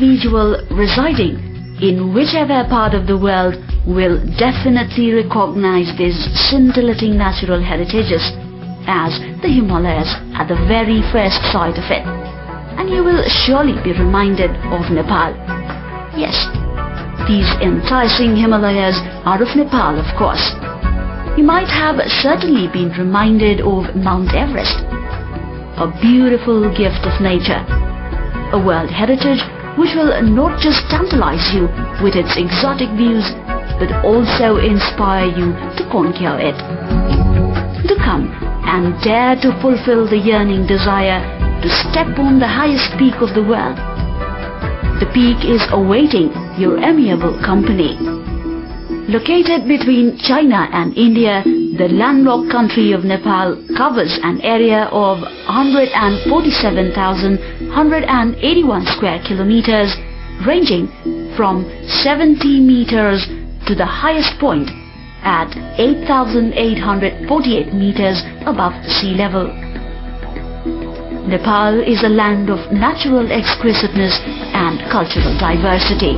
individual residing in whichever part of the world will definitely recognize these scintillating natural heritages as the Himalayas at the very first sight of it. And you will surely be reminded of Nepal. Yes, these enticing Himalayas are of Nepal, of course. You might have certainly been reminded of Mount Everest, a beautiful gift of nature, a world heritage which will not just tantalize you with its exotic views, but also inspire you to conquer it. To come and dare to fulfill the yearning desire to step on the highest peak of the world. The peak is awaiting your amiable company. Located between China and India, the landlocked country of Nepal covers an area of 147,181 square kilometers, ranging from 70 meters to the highest point at 8,848 meters above sea level. Nepal is a land of natural exquisiteness and cultural diversity.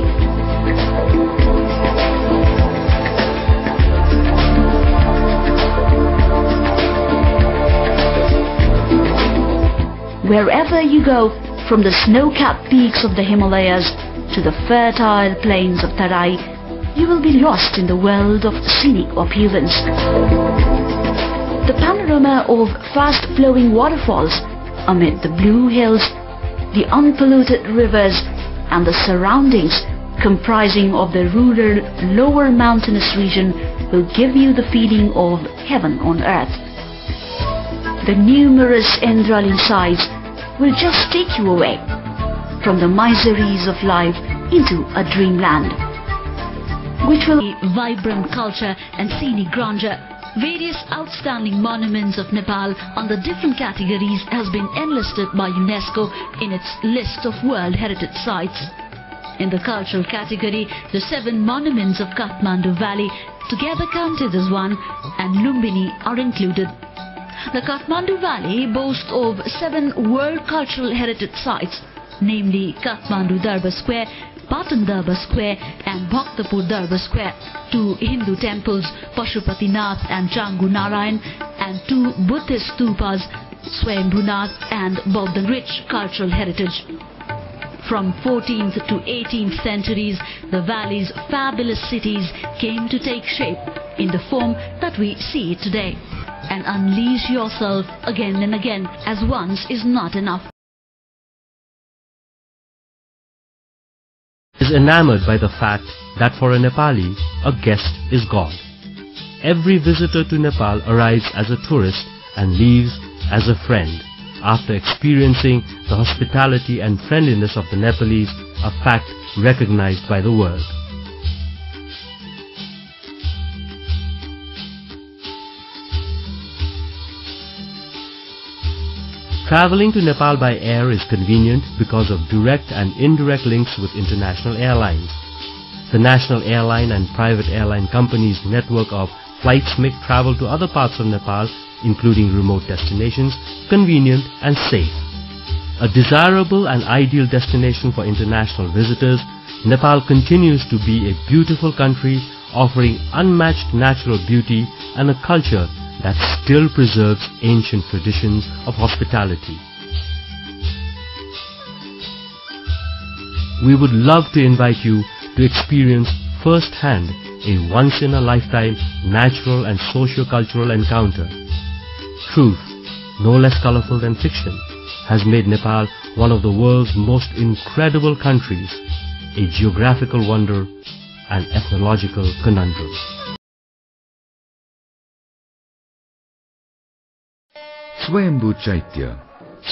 Wherever you go, from the snow-capped peaks of the Himalayas to the fertile plains of Tarai, you will be lost in the world of scenic opulence. The panorama of fast-flowing waterfalls amid the blue hills, the unpolluted rivers, and the surroundings comprising of the rural lower mountainous region will give you the feeling of heaven on earth. The numerous enthralling sights will just take you away from the miseries of life into a dreamland, which will be vibrant culture and scenic grandeur. Various outstanding monuments of Nepal on the different categories has been enlisted by UNESCO in its list of World Heritage Sites. In the cultural category, the 7 monuments of Kathmandu Valley, together counted as one, and Lumbini are included. The Kathmandu Valley boasts of 7 World Cultural Heritage Sites, namely Kathmandu Darbar Square, Patan Darbar Square and Bhaktapur Darbar Square, 2 Hindu temples, Pashupatinath and Changu Narayan, and 2 Buddhist stupas, Swayambhunath and Bodhan rich cultural heritage. From 14th to 18th centuries, the valley's fabulous cities came to take shape in the form that we see it today. And unleash yourself again and again, as once is not enough. Is enamored by the fact that for a Nepali, a guest is God. Every visitor to Nepal arrives as a tourist and leaves as a friend after experiencing the hospitality and friendliness of the Nepalese, a fact recognized by the world. Traveling to Nepal by air is convenient because of direct and indirect links with international airlines. The national airline and private airline companies' network of flights make travel to other parts of Nepal, including remote destinations, convenient and safe. A desirable and ideal destination for international visitors, Nepal continues to be a beautiful country offering unmatched natural beauty and a culture that still preserves ancient traditions of hospitality. We would love to invite you to experience firsthand a once-in-a-lifetime natural and socio-cultural encounter. Truth, no less colorful than fiction, has made Nepal one of the world's most incredible countries, a geographical wonder and ethnological conundrum. Swayambhu Chaitya.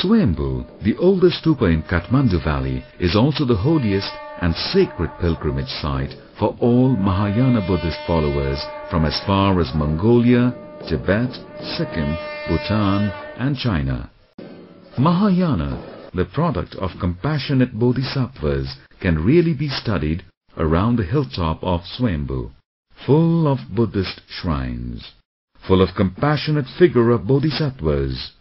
Swayambhu, the oldest stupa in Kathmandu Valley, is also the holiest and sacred pilgrimage site for all Mahayana Buddhist followers from as far as Mongolia, Tibet, Sikkim, Bhutan and China. Mahayana, the product of compassionate bodhisattvas, can really be studied around the hilltop of Swayambhu, full of Buddhist shrines, full of compassionate figure of bodhisattvas,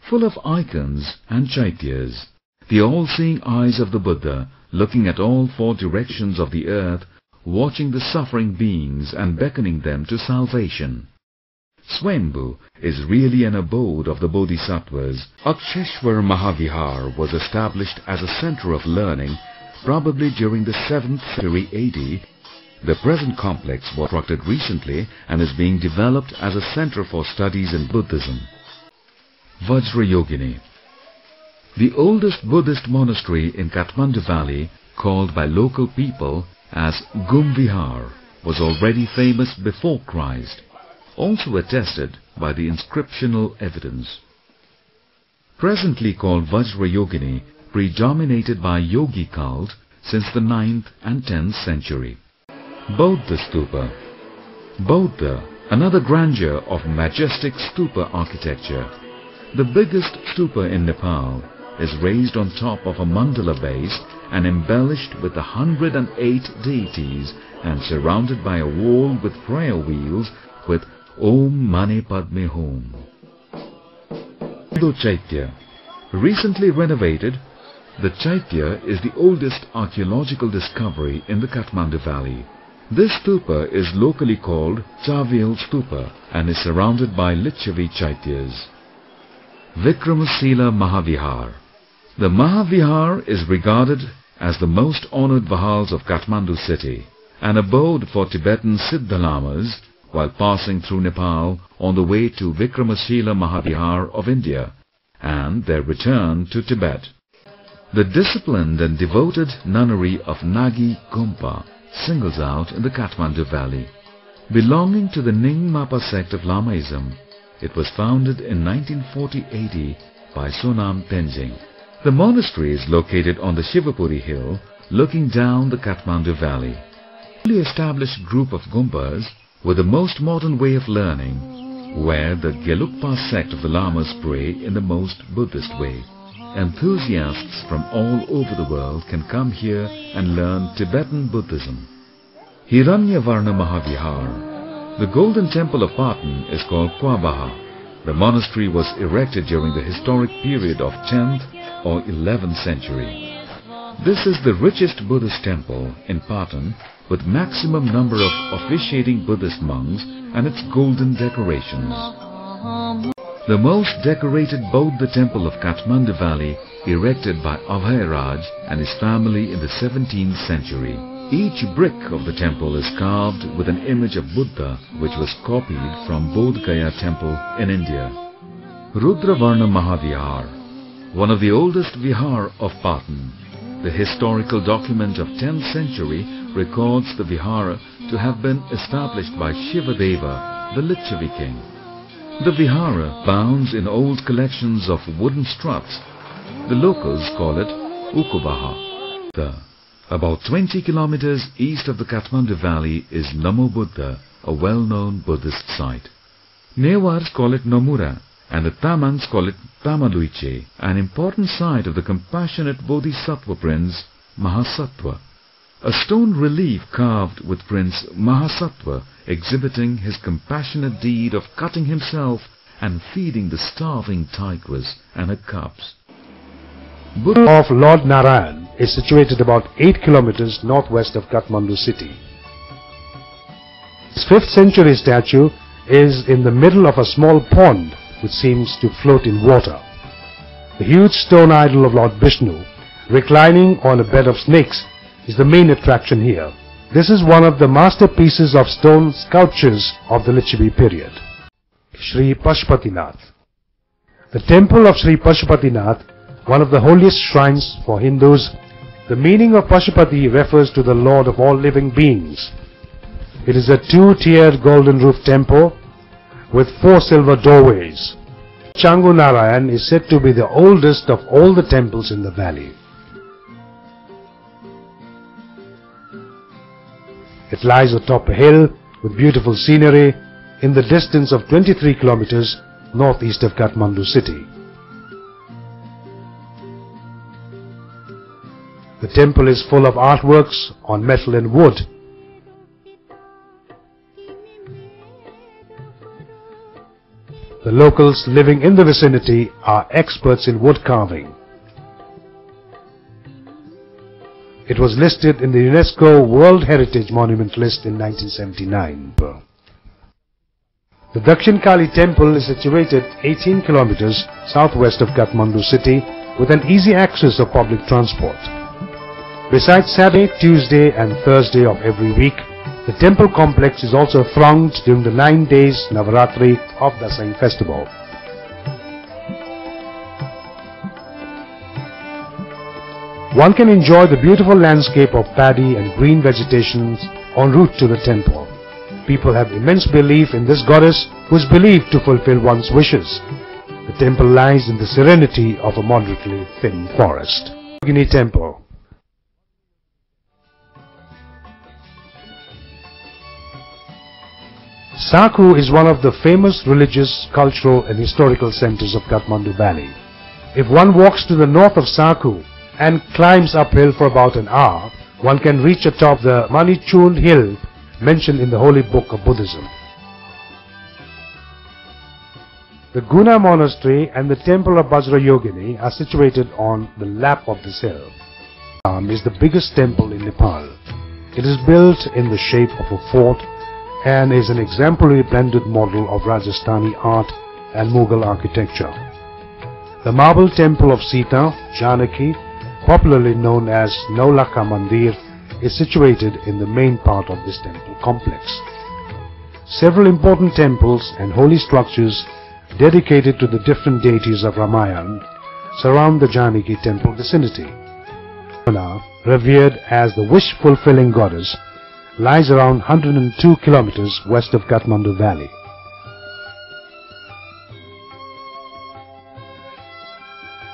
full of icons and chaityas, the all-seeing eyes of the Buddha, looking at all four directions of the earth, watching the suffering beings and beckoning them to salvation. Swayambhu is really an abode of the Bodhisattvas. Aksheshwar Mahavihar was established as a center of learning probably during the 7th century AD. The present complex was constructed recently and is being developed as a center for studies in Buddhism. Vajrayogini. The oldest Buddhist monastery in Kathmandu Valley, called by local people as Gumvihar, was already famous before Christ, also attested by the inscriptional evidence. Presently called Vajrayogini, predominated by yogi cult since the 9th and 10th century. Bauddha Stupa. Bauddha, another grandeur of majestic stupa architecture. The biggest stupa in Nepal is raised on top of a mandala base and embellished with 108 deities and surrounded by a wall with prayer wheels with Om Mani Padme Hum. Chaitya. Recently renovated, the Chaitya is the oldest archaeological discovery in the Kathmandu Valley. This stupa is locally called Chavel Stupa and is surrounded by Lichavi Chaityas. Vikramasila Mahavihar. The Mahavihar is regarded as the most honored vihars of Kathmandu city, an abode for Tibetan Siddha Lamas while passing through Nepal on the way to Vikramasila Mahavihar of India and their return to Tibet. The disciplined and devoted nunnery of Nagi Gompa singles out in the Kathmandu Valley. Belonging to the Nyingmapa sect of Lamaism, it was founded in 1940 AD by Sonam Tenzing. The monastery is located on the Shivapuri hill, looking down the Kathmandu Valley. A newly established group of Gompas with the most modern way of learning, where the Gelugpa sect of the Lamas pray in the most Buddhist way. Enthusiasts from all over the world can come here and learn Tibetan Buddhism. Hiranyavarna Mahavihar. The golden temple of Patan is called Kwabaha. The monastery was erected during the historic period of 10th or 11th century. This is the richest Buddhist temple in Patan with maximum number of officiating Buddhist monks and its golden decorations. The most decorated Bauddha temple of Kathmandu Valley, erected by Abhairaj and his family in the 17th century. Each brick of the temple is carved with an image of Buddha, which was copied from Bodh Gaya temple in India. Rudravarna Mahavihar, one of the oldest vihar of Patan. The historical document of 10th century records the vihara to have been established by Shivadeva, the Lichavi king. The vihara abounds in old collections of wooden struts. The locals call it Ukubaha. About 20 kilometers east of the Kathmandu Valley is Namo Buddha, a well-known Buddhist site. Newars call it Nomura, and the Tamans call it Tamaluiche, an important site of the compassionate Bodhisattva Prince Mahasattva. A stone relief carved with Prince Mahasattva exhibiting his compassionate deed of cutting himself and feeding the starving tigress and her cubs. Buddha of Lord Narayan is situated about 8 kilometers northwest of Kathmandu city. His 5th century statue is in the middle of a small pond which seems to float in water. The huge stone idol of Lord Vishnu, reclining on a bed of snakes, is the main attraction here. This is one of the masterpieces of stone sculptures of the Lichavi period. Sri Pashupatinath. The temple of Sri Pashupatinath, one of the holiest shrines for Hindus. The meaning of Pashupati refers to the Lord of all living beings. It is a 2-tiered golden roof temple with 4 silver doorways. Changu Narayan is said to be the oldest of all the temples in the valley. It lies atop a hill with beautiful scenery in the distance of 23 kilometers northeast of Kathmandu city. The temple is full of artworks on metal and wood. The locals living in the vicinity are experts in wood carving. It was listed in the UNESCO World Heritage Monument list in 1979. The Dakshin Kali temple is situated 18 kilometers southwest of Kathmandu city with an easy access of public transport. Besides Saturday, Tuesday and Thursday of every week, the temple complex is also thronged during the 9 days Navaratri of Dasai festival. One can enjoy the beautiful landscape of paddy and green vegetations en route to the temple. People have immense belief in this goddess who is believed to fulfill one's wishes. The temple lies in the serenity of a moderately thin forest. Yogini Temple. Sakhu is one of the famous religious, cultural and historical centers of Kathmandu Valley. If one walks to the north of Sakhu and climbs uphill for about an hour, one can reach atop the Manichund hill mentioned in the holy book of Buddhism. The Guna monastery and the temple of Bajra Yogini are situated on the lap of this hill. Is the biggest temple in Nepal. It is built in the shape of a fort and is an exemplary blended model of Rajasthani art and Mughal architecture. The marble temple of Sita, Janaki, popularly known as Naulakha Mandir, is situated in the main part of this temple complex. Several important temples and holy structures dedicated to the different deities of Ramayana surround the Janaki temple vicinity. Revered as the wish-fulfilling goddess, lies around 102 kilometers west of Kathmandu Valley.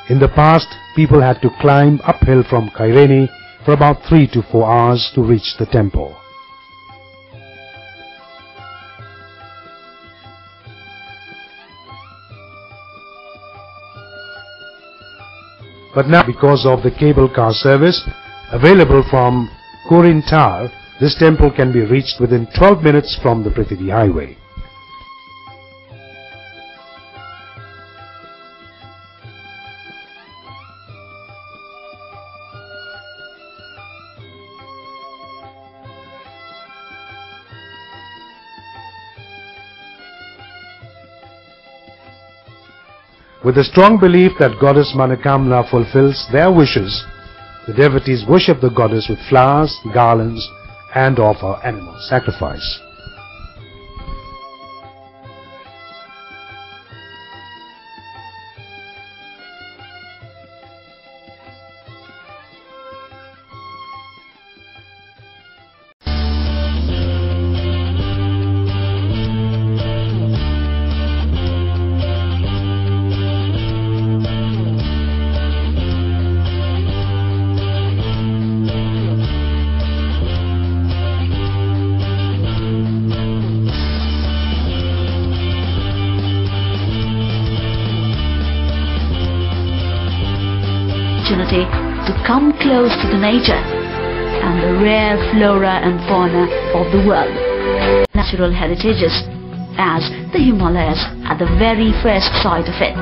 In the past, people had to climb uphill from Kaireni for about 3 to 4 hours to reach the temple. But now, because of the cable car service available from Korintar, this temple can be reached within 12 minutes from the Prithvi highway. With a strong belief that Goddess Manakamna fulfills their wishes, the devotees worship the goddess with flowers, garlands, and offer animal sacrifice. Opportunity to come close to the nature and the rare flora and fauna of the world. Natural heritages as the Himalayas at the very first sight of it.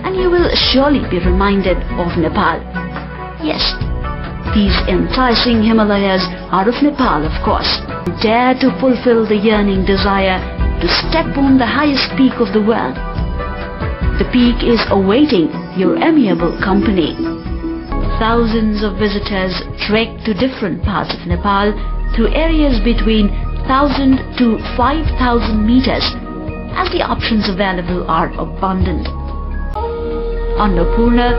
And you will surely be reminded of Nepal. Yes, these enticing Himalayas are of Nepal, of course. Dare to fulfill the yearning desire to step on the highest peak of the world. The peak is awaiting your amiable company. Thousands of visitors trek to different parts of Nepal through areas between 1,000 to 5,000 meters, as the options available are abundant. Annapurna,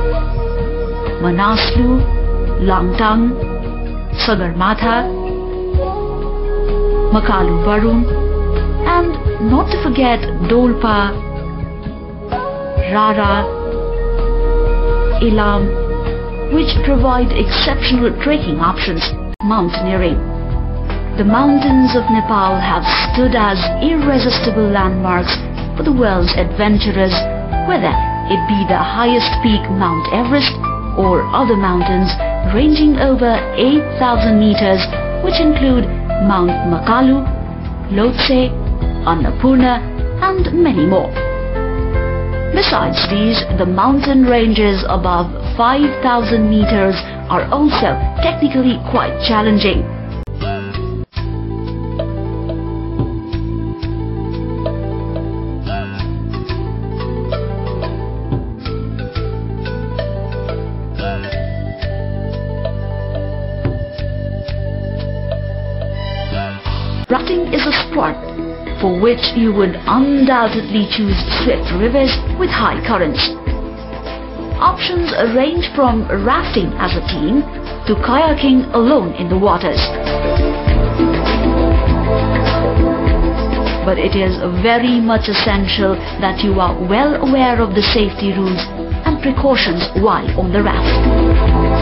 Manaslu, Langtang, Sagarmatha, Makalu Barun, and not to forget Dolpa, Rara, Ilam, which provide exceptional trekking options. Mountaineering. The mountains of Nepal have stood as irresistible landmarks for the world's adventurers, whether it be the highest peak Mount Everest or other mountains ranging over 8,000 meters, which include Mount Makalu, Lhotse, Annapurna and many more. Besides these, the mountain ranges above 5,000 meters are also technically quite challenging. Rafting is a sport for which you would undoubtedly choose swift rivers with high currents. Options range from rafting as a team to kayaking alone in the waters. But it is very much essential that you are well aware of the safety rules and precautions while on the raft.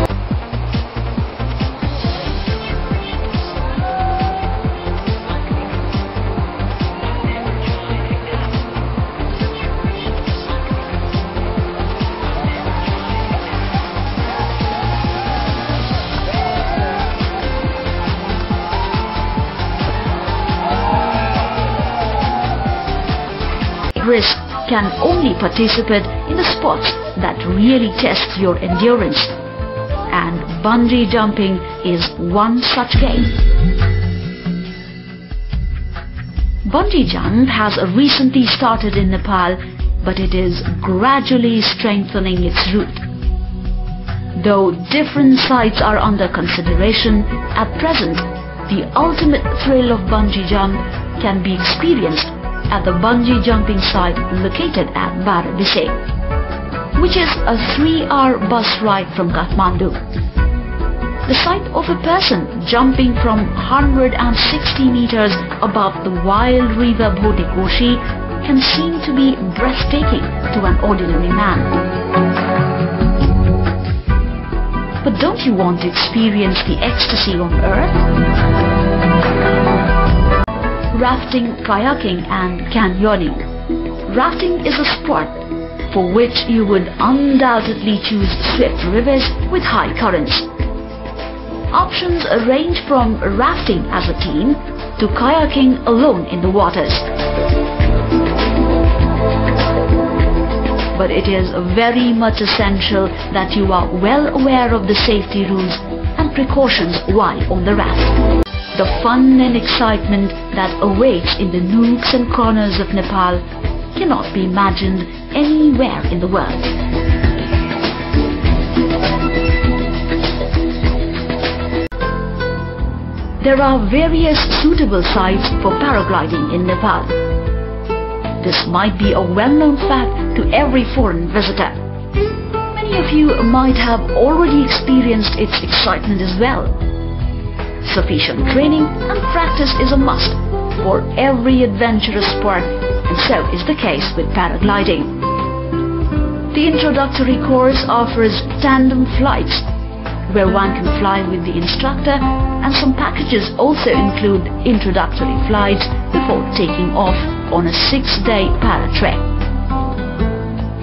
Risk can only participate in the sports that really test your endurance, and bungee jumping is one such game. Bungee jump has recently started in Nepal, but it is gradually strengthening its route. Though different sites are under consideration, at present the ultimate thrill of bungee jump can be experienced at the bungee jumping site located at Varadise, which is a 3-hour bus ride from Kathmandu. The sight of a person jumping from 160 meters above the wild river Bhodikoshi can seem to be breathtaking to an ordinary man. But don't you want to experience the ecstasy on earth? Rafting, kayaking and canyoning. Rafting is a sport for which you would undoubtedly choose swift rivers with high currents. Options range from rafting as a team to kayaking alone in the waters. But it is very much essential that you are well aware of the safety rules and precautions while on the raft. The fun and excitement that awaits in the nooks and corners of Nepal cannot be imagined anywhere in the world. There are various suitable sites for paragliding in Nepal. This might be a well-known fact to every foreign visitor. Many of you might have already experienced its excitement as well. Sufficient training and practice is a must for every adventurous sport, and so is the case with paragliding. The introductory course offers tandem flights, where one can fly with the instructor, and some packages also include introductory flights before taking off on a 6-day para-trek.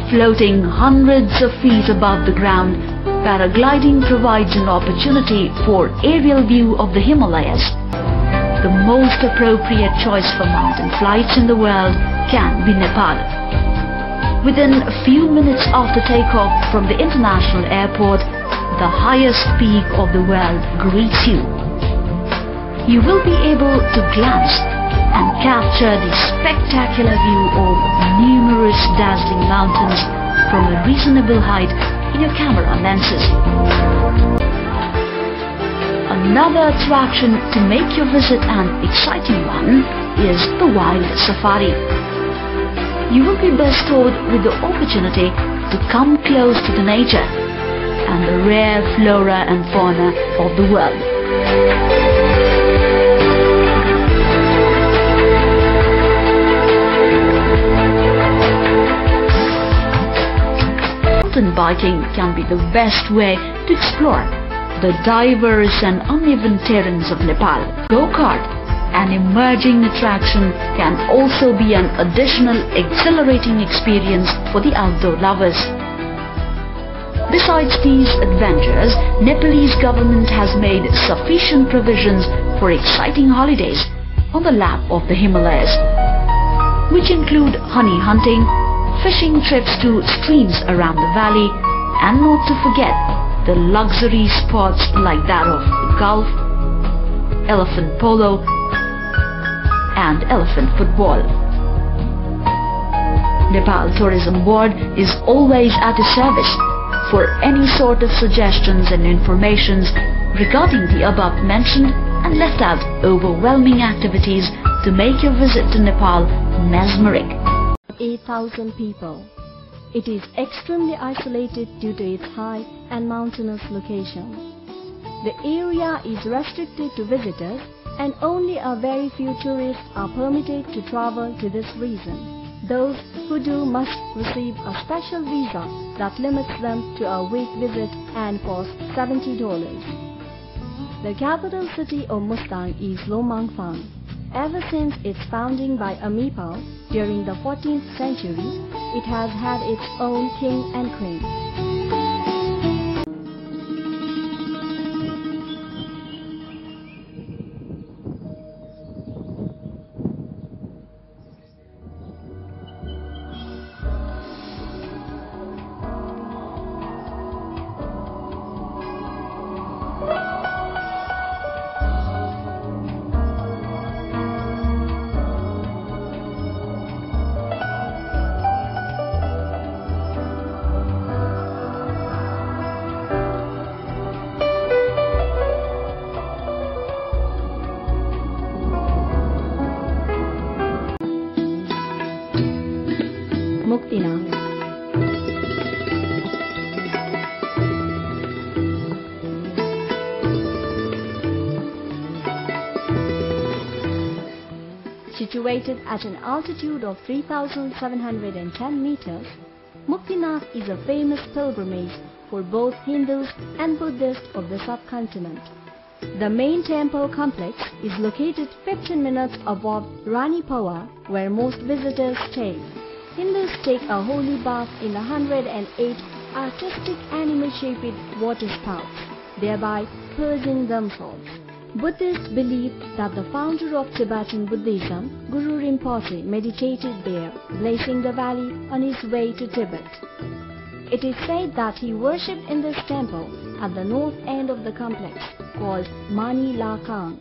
Floating hundreds of feet above the ground, paragliding provides an opportunity for aerial view of the Himalayas. The most appropriate choice for mountain flights in the world can be Nepal. Within a few minutes after takeoff from the international airport, the highest peak of the world greets you. You will be able to glance and capture the spectacular view of numerous dazzling mountains from a reasonable height in your camera lenses. Another attraction to make your visit an exciting one is the wild safari. You will be bestowed with the opportunity to come close to the nature and the rare flora and fauna of the world. Mountain biking can be the best way to explore the diverse and uneven terrains of Nepal. Go-kart, an emerging attraction, can also be an additional exhilarating experience for the outdoor lovers. Besides these adventures, Nepalese government has made sufficient provisions for exciting holidays on the lap of the Himalayas, which include honey hunting, fishing trips to streams around the valley, and not to forget, the luxury sports like that of golf, elephant polo, and elephant football. Nepal Tourism Board is always at your service for any sort of suggestions and informations regarding the above mentioned and left out overwhelming activities to make your visit to Nepal mesmeric. 8,000 people. It is extremely isolated due to its high and mountainous location. The area is restricted to visitors and only a very few tourists are permitted to travel to this region. Those who do must receive a special visa that limits them to a week visit and costs $70. The capital city of Mustang is Lomangfang. Ever since its founding by Amipal during the 14th century, it has had its own king and queen. Situated at an altitude of 3,710 meters, Muktinath is a famous pilgrimage for both Hindus and Buddhists of the subcontinent. The main temple complex is located 15 minutes above Ranipawa, where most visitors stay. Hindus take a holy bath in 108 artistic animal-shaped water spouts, thereby purging themselves. Buddhists believe that the founder of Tibetan Buddhism, Guru Rinpoche, meditated there, blessing the valley on his way to Tibet. It is said that he worshipped in this temple at the north end of the complex, called Mani La Kang.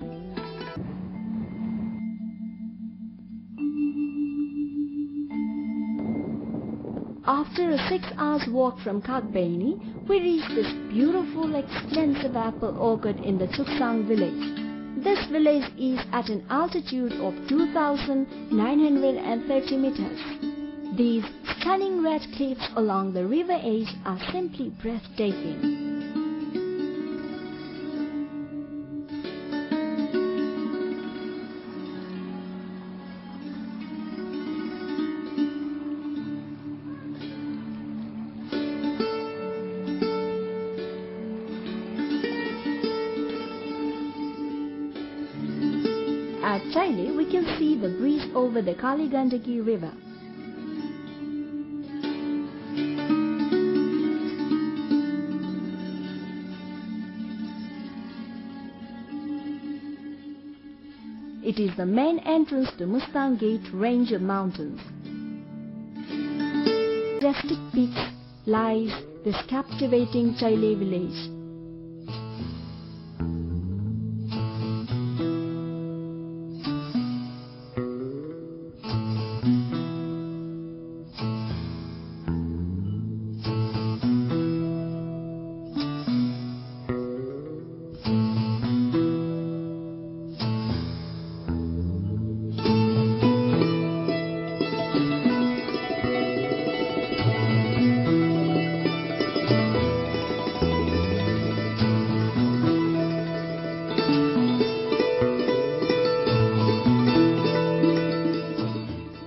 After a 6 hours walk from Kagbeni, we reached this beautiful extensive apple orchard in the Chuksang village. This village is at an altitude of 2,930 meters. These stunning red cliffs along the river edge are simply breathtaking. At Chaile, we can see the breeze over the Kaligandaki river. It is the main entrance to Mustang Gate range of mountains. Majestic peaks lies this captivating Chaile village.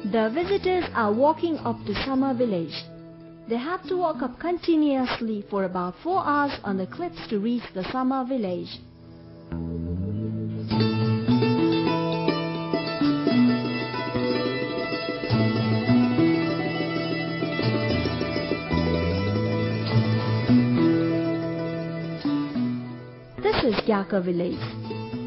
The visitors are walking up to Sama village. They have to walk up continuously for about 4 hours on the cliffs to reach the Sama village. This is Gyaka village.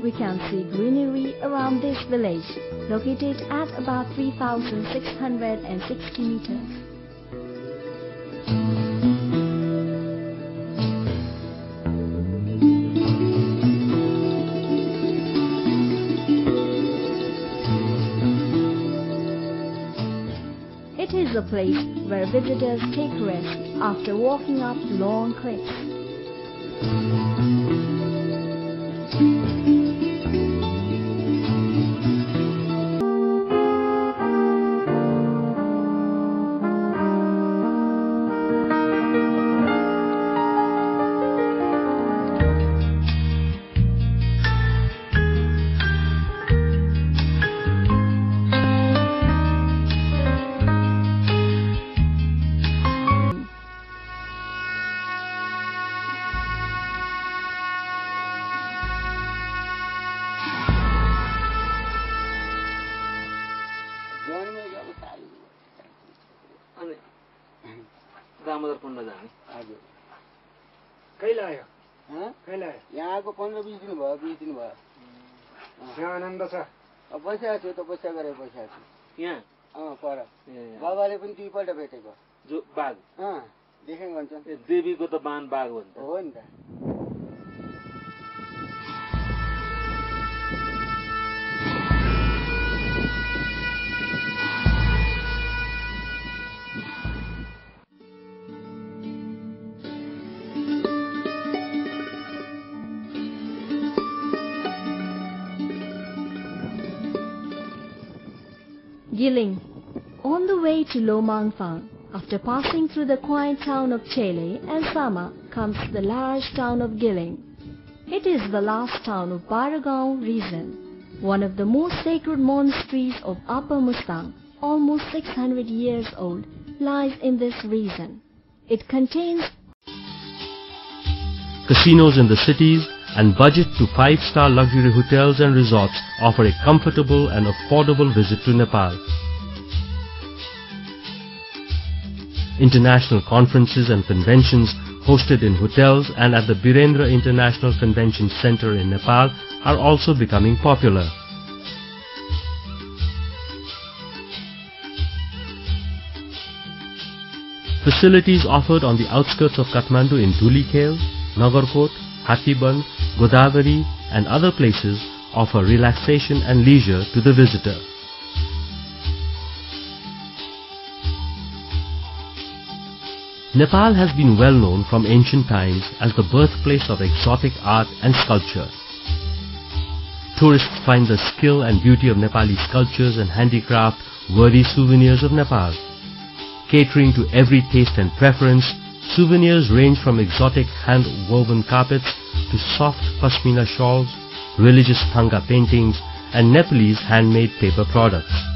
We can see greenery around this village, located at about 3,660 meters. It is a place where visitors take rest after walking up long cliffs. Damodar कुण्ड जाने हजुर कहिले आयो कहिले आयो यहाँको 15-20 दिन भयो 20 दिन भयो यहाँ आनन्द छ अब बसिरहेको छु तपस्या गरेर बसिरहेको छु यहाँ पर बाबाले पनि दुईपल्ट भेटेको जो बाघ देखेको भन्छ देवीको त बाण बाघ हो नि त Giling. On the way to Lomangfang, after passing through the quiet town of Chele and Sama, comes the large town of Giling. It is the last town of Baragaon region. One of the most sacred monasteries of Upper Mustang, almost 600 years old, lies in this region. It contains casinos in the cities and budget to 5-star luxury hotels and resorts offer a comfortable and affordable visit to Nepal. International conferences and conventions hosted in hotels and at the Birendra International Convention Center in Nepal are also becoming popular. Facilities offered on the outskirts of Kathmandu in Dhulikhel, Nagarkot, Hatiband, Godavari and other places offer relaxation and leisure to the visitor. Nepal has been well known from ancient times as the birthplace of exotic art and sculpture. Tourists find the skill and beauty of Nepali sculptures and handicraft worthy souvenirs of Nepal. Catering to every taste and preference, souvenirs range from exotic hand-woven carpets to soft pashmina shawls, religious thanga paintings, and Nepalese handmade paper products.